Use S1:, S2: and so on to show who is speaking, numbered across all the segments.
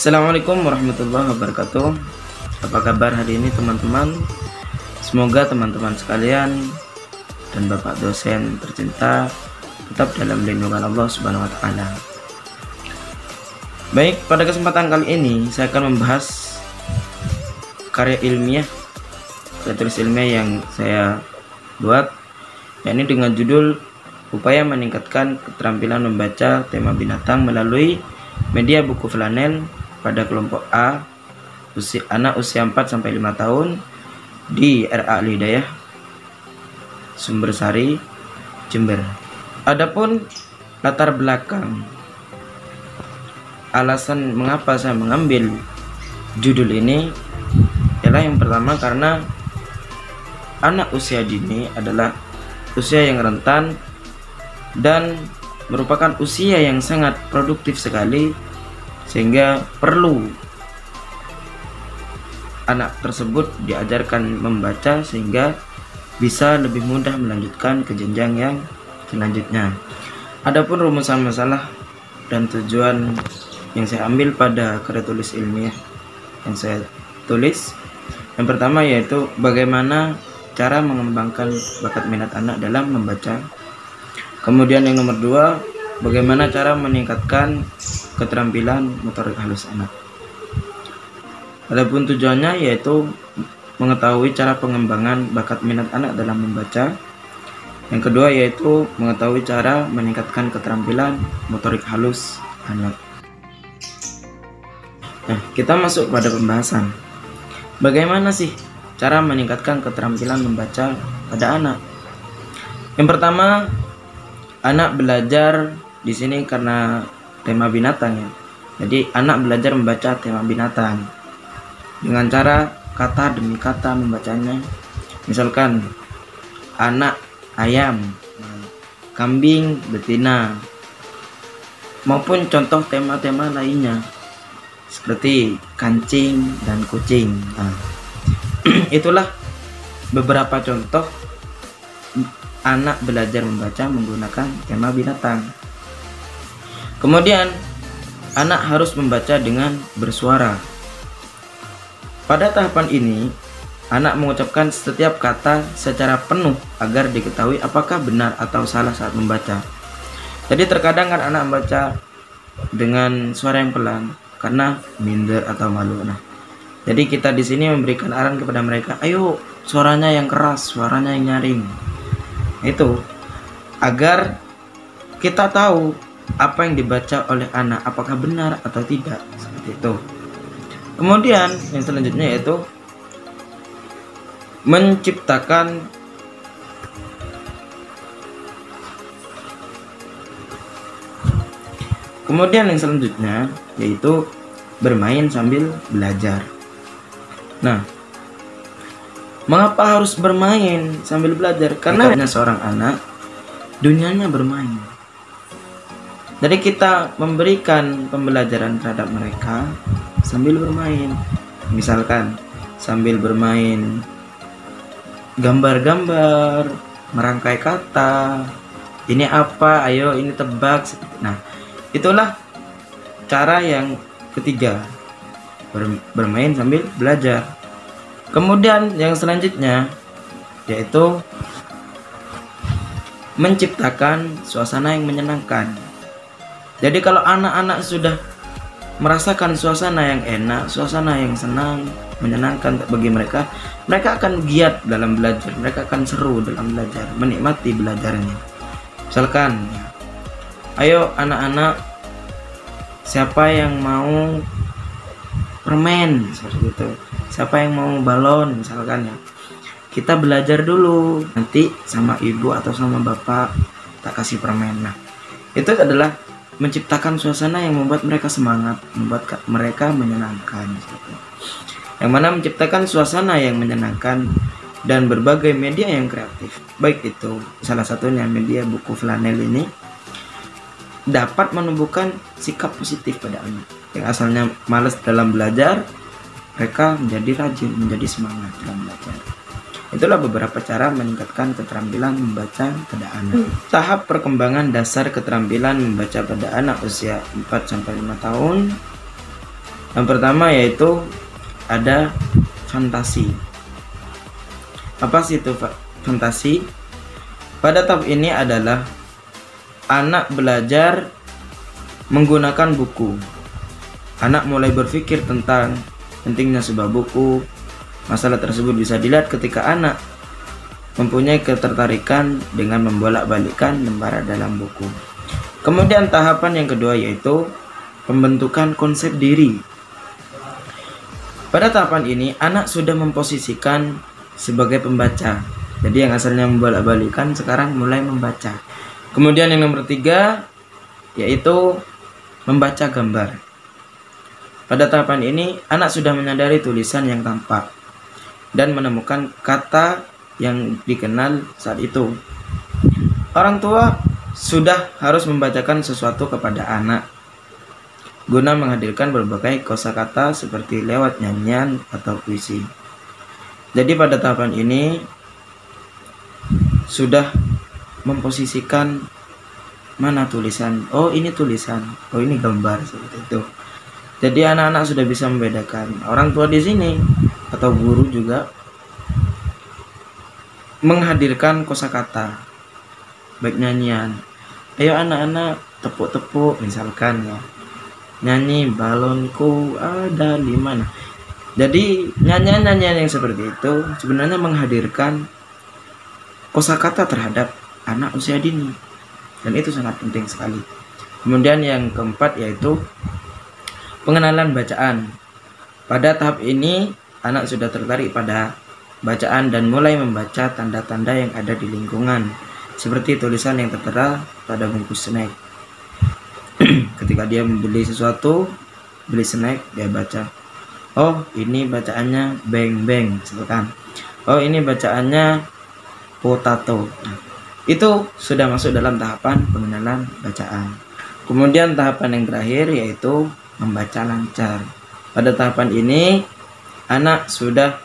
S1: Assalamualaikum warahmatullahi wabarakatuh. Apa kabar hari ini teman-teman? Semoga teman-teman sekalian dan Bapak dosen tercinta tetap dalam lindungan Allah Subhanahu wa taala. Baik, pada kesempatan kali ini saya akan membahas karya tulis ilmiah yang saya buat, yakni dengan judul Upaya Meningkatkan Keterampilan Membaca Tema Binatang melalui Media Buku Flanel pada kelompok A, anak usia 4-5 tahun di RA Al-Hidayah, Sumbersari, Jember. Adapun latar belakang alasan mengapa saya mengambil judul ini ialah yang pertama karena anak usia dini adalah usia yang rentan dan merupakan usia yang sangat produktif sekali, sehingga perlu anak tersebut diajarkan membaca sehingga bisa lebih mudah melanjutkan ke jenjang yang selanjutnya. Adapun rumusan masalah dan tujuan yang saya ambil pada karya tulis ilmiah yang saya tulis, yang pertama yaitu bagaimana cara mengembangkan bakat minat anak dalam membaca. Kemudian yang nomor 2, bagaimana cara meningkatkan keterampilan motorik halus anak. Adapun tujuannya yaitu mengetahui cara pengembangan bakat minat anak dalam membaca. Yang kedua yaitu mengetahui cara meningkatkan keterampilan motorik halus anak. Nah, kita masuk pada pembahasan. Bagaimana sih cara meningkatkan keterampilan membaca pada anak? Yang pertama, anak belajar di sini karena tema binatang ya. Jadi anak belajar membaca tema binatang dengan cara kata demi kata membacanya. Misalkan anak ayam, kambing betina, maupun contoh tema-tema lainnya seperti kancing dan kucing. Nah, itulah beberapa contoh anak belajar membaca menggunakan tema binatang. Kemudian anak harus membaca dengan bersuara. Pada tahapan ini anak mengucapkan setiap kata secara penuh agar diketahui apakah benar atau salah saat membaca. Jadi terkadang kan anak membaca dengan suara yang pelan karena minder atau malu. Nah, jadi kita di sini memberikan arahan kepada mereka, ayo suaranya yang keras, suaranya yang nyaring. Itu agar kita tahu apa yang dibaca oleh anak apakah benar atau tidak, seperti itu. Kemudian yang selanjutnya yaitu menciptakan bermain sambil belajar. Nah, mengapa harus bermain sambil belajar? Karena seorang anak dunianya bermain. Jadi kita memberikan pembelajaran terhadap mereka sambil bermain. Misalkan sambil bermain gambar-gambar, merangkai kata. Ini apa? Ayo ini tebak. Nah, itulah cara yang ketiga, bermain sambil belajar. Kemudian yang selanjutnya yaitu menciptakan suasana yang menyenangkan. Jadi kalau anak-anak sudah merasakan suasana yang enak, suasana yang senang, menyenangkan bagi mereka, mereka akan giat dalam belajar, mereka akan seru dalam belajar, menikmati belajarnya. Misalkan, ayo anak-anak, siapa yang mau permen seperti itu, siapa yang mau balon misalkan ya, kita belajar dulu, nanti sama ibu atau sama bapak tak kasih permen. Nah, itu adalah menciptakan suasana yang membuat mereka semangat, membuat mereka menyenangkan gitu. Yang mana menciptakan suasana yang menyenangkan dan berbagai media yang kreatif, baik itu salah satunya media buku flanel ini, dapat menumbuhkan sikap positif pada anak yang asalnya malas dalam belajar, mereka menjadi rajin, menjadi semangat dalam belajar. Itulah beberapa cara meningkatkan keterampilan membaca pada anak. Tahap perkembangan dasar keterampilan membaca pada anak usia 4-5 tahun Yang pertama yaitu ada fantasi. Apa sih itu fantasi? Pada tahap ini adalah anak belajar menggunakan buku. Anak mulai berpikir tentang pentingnya sebuah buku. Masalah tersebut bisa dilihat ketika anak mempunyai ketertarikan dengan membolak-balikkan lembaran dalam buku. Kemudian tahapan yang kedua yaitu pembentukan konsep diri. Pada tahapan ini anak sudah memposisikan sebagai pembaca. Jadi yang asalnya membolak-balikkan sekarang mulai membaca. Kemudian yang nomor 3 yaitu membaca gambar. Pada tahapan ini anak sudah menyadari tulisan yang tampak dan menemukan kata yang dikenal saat itu. Orang tua sudah harus membacakan sesuatu kepada anak guna menghadirkan berbagai kosakata seperti lewat nyanyian atau puisi. Jadi pada tahapan ini sudah memposisikan mana tulisan, oh ini tulisan, oh ini gambar, seperti itu. Jadi anak-anak sudah bisa membedakan. Orang tua di sini atau guru juga menghadirkan kosakata, baik nyanyian. Ayo anak-anak tepuk-tepuk misalkan ya. Nyanyi balonku ada di mana. Jadi nyanyian-nyanyian yang seperti itu sebenarnya menghadirkan kosakata terhadap anak usia dini. Dan itu sangat penting sekali. Kemudian yang keempat yaitu pengenalan bacaan. Pada tahap ini anak sudah tertarik pada bacaan dan mulai membaca tanda-tanda yang ada di lingkungan, seperti tulisan yang tertera pada bungkus snack. Ketika dia membeli sesuatu, beli snack, dia baca, oh ini bacaannya beng beng, misalkan. Oh ini bacaannya potato. Nah, itu sudah masuk dalam tahapan pengenalan bacaan. Kemudian tahapan yang terakhir yaitu membaca lancar. Pada tahapan ini anak sudah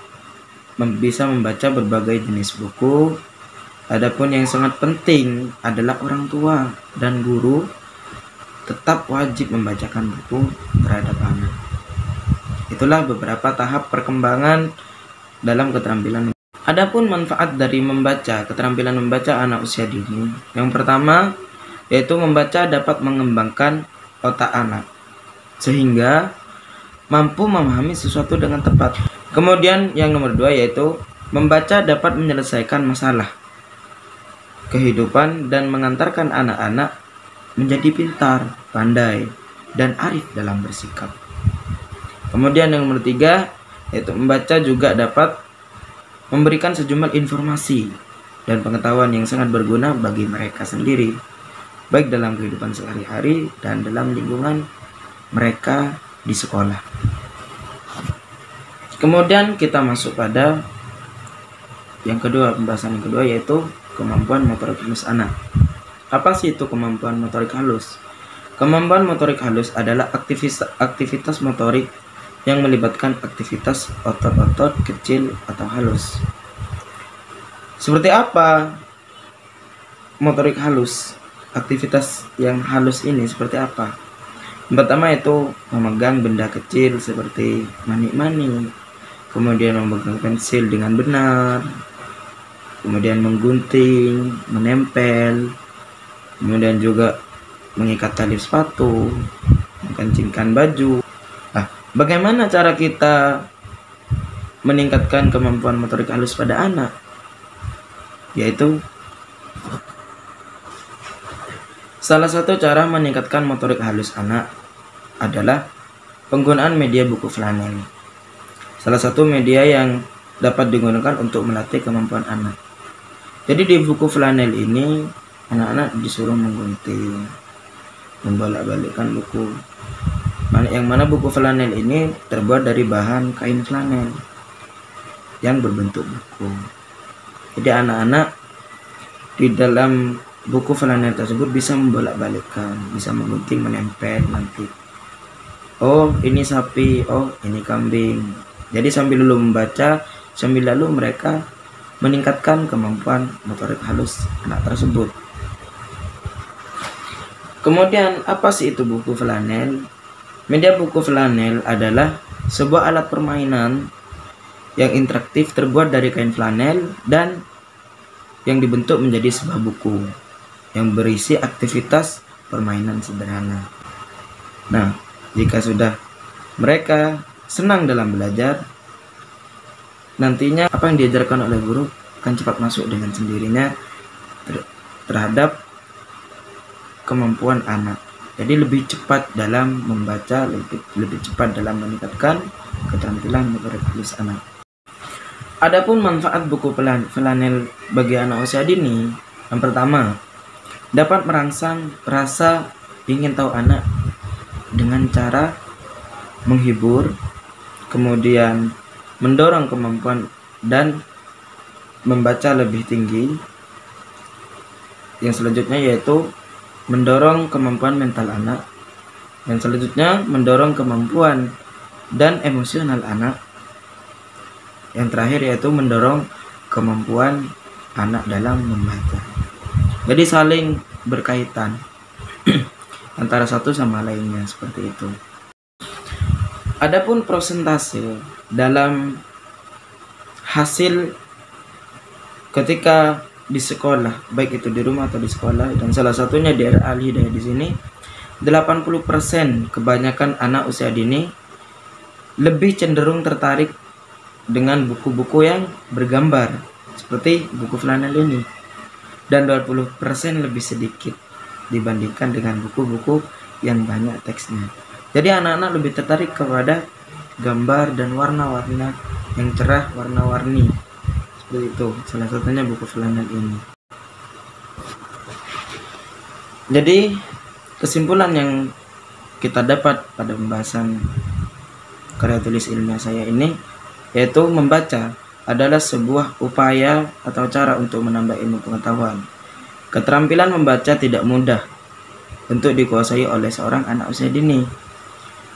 S1: bisa membaca berbagai jenis buku. Adapun yang sangat penting adalah orang tua dan guru tetap wajib membacakan buku terhadap anak. Itulah beberapa tahap perkembangan dalam keterampilan. Adapun manfaat dari membaca, keterampilan membaca anak usia dini. Yang pertama yaitu membaca dapat mengembangkan otak anak sehingga mampu memahami sesuatu dengan tepat. Kemudian yang nomor 2 yaitu membaca dapat menyelesaikan masalah kehidupan dan mengantarkan anak-anak menjadi pintar, pandai, dan arif dalam bersikap. Kemudian yang nomor 3 yaitu membaca juga dapat memberikan sejumlah informasi dan pengetahuan yang sangat berguna bagi mereka sendiri, baik dalam kehidupan sehari-hari dan dalam lingkungan mereka di sekolah. Kemudian kita masuk pada yang kedua, pembahasan yang kedua yaitu kemampuan motorik halus anak. Apa sih itu kemampuan motorik halus? Kemampuan motorik halus adalah aktivitas motorik yang melibatkan aktivitas otot-otot kecil atau halus. Seperti apa motorik halus? Aktivitas yang halus ini seperti apa? Yang pertama itu memegang benda kecil seperti manik-manik, kemudian memegang pensil dengan benar, kemudian menggunting, menempel, kemudian juga mengikat tali sepatu, mengkancingkan baju. Nah, bagaimana cara kita meningkatkan kemampuan motorik halus pada anak? Yaitu salah satu cara meningkatkan motorik halus anak adalah penggunaan media buku flanel. Salah satu media yang dapat digunakan untuk melatih kemampuan anak. Jadi di buku flanel ini anak-anak disuruh menggunting, membolak-balikkan buku. Yang mana buku flanel ini terbuat dari bahan kain flanel yang berbentuk buku. Jadi anak-anak di dalam buku flanel tersebut bisa membolak-balikkan, bisa menggunting, menempel nanti. Oh ini sapi, oh ini kambing. Jadi sambil dulu membaca, sambil lalu mereka meningkatkan kemampuan motorik halus anak tersebut. Kemudian apa sih itu buku flanel? Media buku flanel adalah sebuah alat permainan yang interaktif terbuat dari kain flanel dan yang dibentuk menjadi sebuah buku yang berisi aktivitas permainan sederhana. Nah, jika sudah mereka senang dalam belajar, nantinya apa yang diajarkan oleh guru akan cepat masuk dengan sendirinya terhadap kemampuan anak. Jadi lebih cepat dalam membaca, lebih cepat dalam meningkatkan keterampilan menulis anak. Adapun manfaat buku flanel bagi anak usia dini, yang pertama, dapat merangsang rasa ingin tahu anak dengan cara menghibur, kemudian mendorong kemampuan dan membaca lebih tinggi. Yang selanjutnya yaitu mendorong kemampuan mental anak. Yang selanjutnya mendorong kemampuan dan emosional anak. Yang terakhir yaitu mendorong kemampuan anak dalam membaca. Jadi saling berkaitan antara satu sama lainnya, seperti itu. Adapun persentase dalam hasil ketika di sekolah, baik itu di rumah atau di sekolah, dan salah satunya di Al-Hidayah di sini, 80% kebanyakan anak usia dini lebih cenderung tertarik dengan buku-buku yang bergambar seperti buku flanel ini, dan 20% lebih sedikit dibandingkan dengan buku-buku yang banyak teksnya. Jadi anak-anak lebih tertarik kepada gambar dan warna-warna yang cerah, warna-warni, seperti itu. Salah satunya buku flanel ini. Jadi kesimpulan yang kita dapat pada pembahasan karya tulis ilmiah saya ini, yaitu membaca adalah sebuah upaya atau cara untuk menambah ilmu pengetahuan. Keterampilan membaca tidak mudah untuk dikuasai oleh seorang anak usia dini.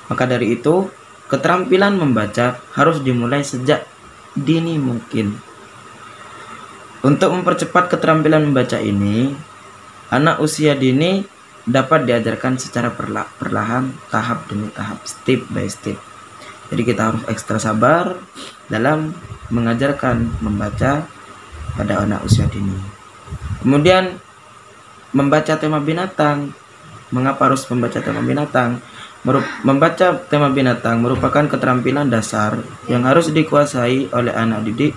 S1: Maka dari itu, keterampilan membaca harus dimulai sejak dini mungkin. Untuk mempercepat keterampilan membaca ini, anak usia dini dapat diajarkan secara perlahan, tahap demi tahap, step by step. Jadi kita harus ekstra sabar dalam mengajarkan membaca pada anak usia dini. Kemudian membaca tema binatang. Mengapa harus membaca tema binatang? Membaca tema binatang merupakan keterampilan dasar yang harus dikuasai oleh anak didik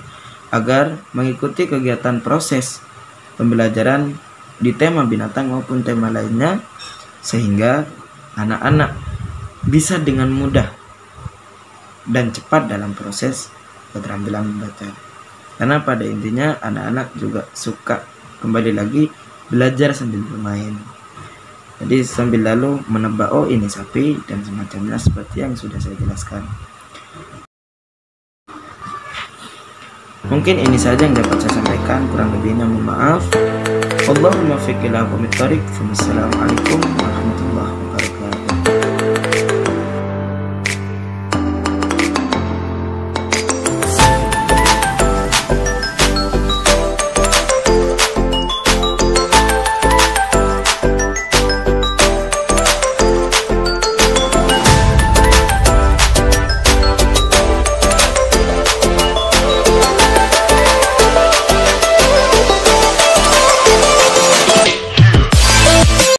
S1: agar mengikuti kegiatan proses pembelajaran di tema binatang maupun tema lainnya, sehingga anak-anak bisa dengan mudah dan cepat dalam proses keterampilan membaca. Karena pada intinya anak-anak juga suka kembali lagi belajar sambil bermain. Jadi sambil lalu menebak, oh ini sapi dan semacamnya, seperti yang sudah saya jelaskan. Mungkin ini saja yang dapat saya sampaikan, kurang lebihnya mohon maaf. Allahumma fiqh ila aqwamit thariq. Wassalamualaikum warahmatullahi wabarakatuh.